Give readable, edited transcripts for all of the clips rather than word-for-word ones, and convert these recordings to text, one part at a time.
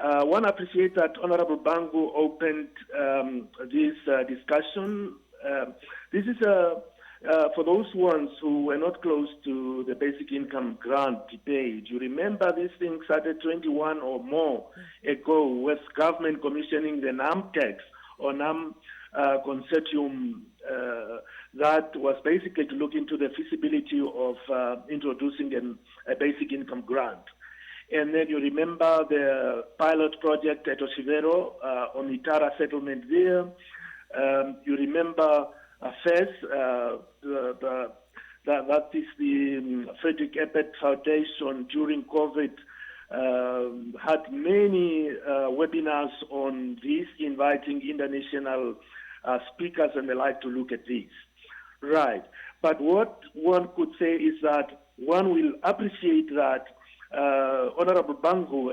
One appreciates that Honorable Mbangu opened this discussion. This is for those ones who were not close to the basic income grant debate. You remember this thing started 21 or more ago with government commissioning the NAMTEX or NAM consortium that was basically to look into the feasibility of introducing a basic income grant. And then you remember the pilot project at Oshivero on Itara settlement there. You remember first, that is the Frederick Ebert Foundation during COVID had many webinars on this, inviting international speakers and the like to look at this. Right. But what one could say is that one will appreciate that Honorable Mbangu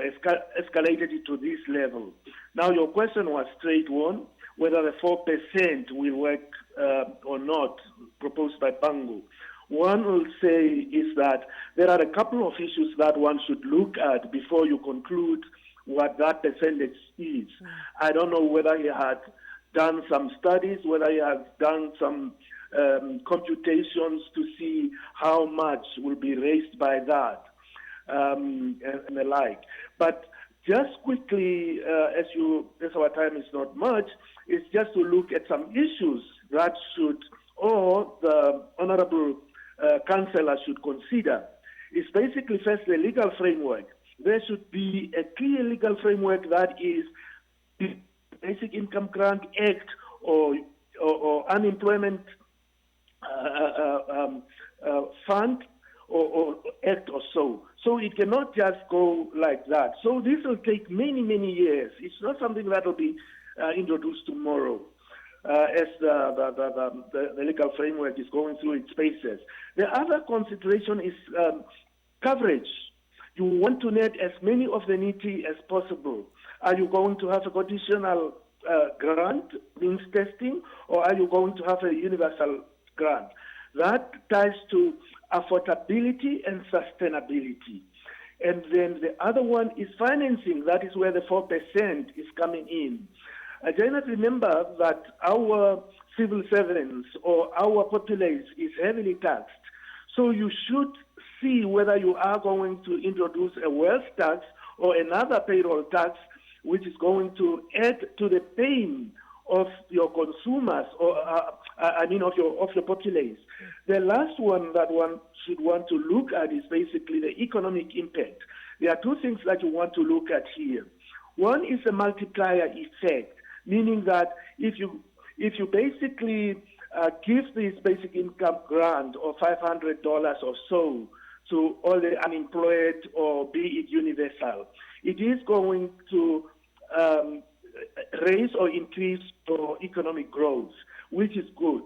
escalated it to this level. Now, your question was straight on, whether the 4% will work or not, proposed by Mbangu. One will say is that there are a couple of issues that one should look at before you conclude what that percentage is. I don't know whether he had done some studies, whether he has done some computations to see how much will be raised by that. And the like. But just quickly, as our time is not much, is just to look at some issues that should, or the Honorable Councillor should consider. It's basically first the legal framework. There should be a clear legal framework that is the Basic Income Grant Act or Unemployment Fund or Act or so. So it cannot just go like that. So this will take many, many years. It's not something that will be introduced tomorrow as the legal framework is going through its phases. The other consideration is coverage. You want to net as many of the needy as possible. Are you going to have a conditional grant, means testing, or are you going to have a universal grant? That ties to affordability and sustainability. And then the other one is financing. That is where the 4% is coming in. I do not remember that our civil servants or our populace is heavily taxed. So you should see whether you are going to introduce a wealth tax or another payroll tax, which is going to add to the pain of your consumers, or of your populace. The last one that one should want to look at is basically the economic impact. There are two things that you want to look at here. One is a multiplier effect, meaning that if you basically give this basic income grant of $500 or so to all the unemployed, or be it universal, it is going to raise or increase for economic growth, which is good.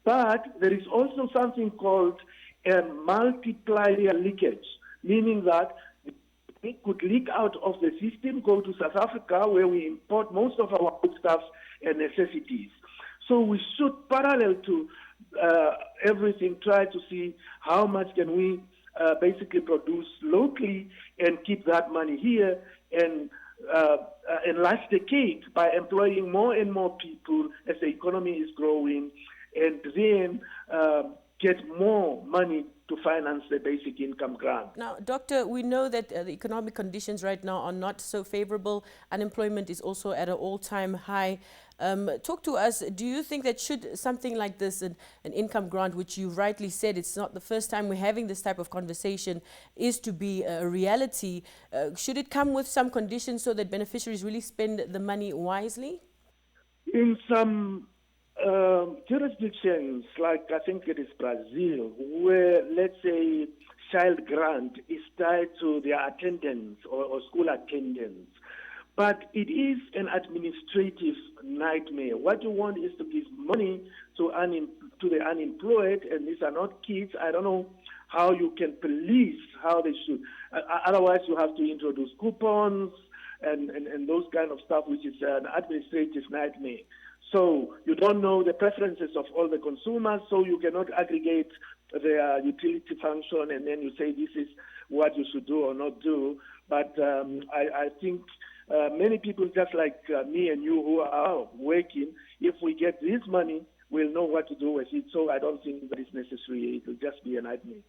But there is also something called a multiplier leakage, meaning that it could leak out of the system, go to South Africa, where we import most of our foodstuffs and necessities. So we should, parallel to everything, try to see how much can we basically produce locally and keep that money here and enlarge the cake by employing more and more people as the economy is growing, and then get more money to finance the basic income grant. Now, Doctor, we know that the economic conditions right now are not so favorable. Unemployment is also at an all-time high. Talk to us. Do you think that should something like this, an income grant, which you rightly said, it's not the first time we're having this type of conversation, is to be a reality, should it come with some conditions so that beneficiaries really spend the money wisely? In some jurisdictions, like I think it is Brazil, where, let's say, child grant is tied to their attendance or school attendance. But it is an administrative nightmare. What you want is to give money to the unemployed, and these are not kids. I don't know how you can police how they should. Otherwise, you have to introduce coupons and those kind of stuff, which is an administrative nightmare. So you don't know the preferences of all the consumers, so you cannot aggregate their utility function and then you say this is what you should do or not do. But I think many people just like me and you who are working, if we get this money, we'll know what to do with it. So I don't think that is necessary. It will just be a nightmare.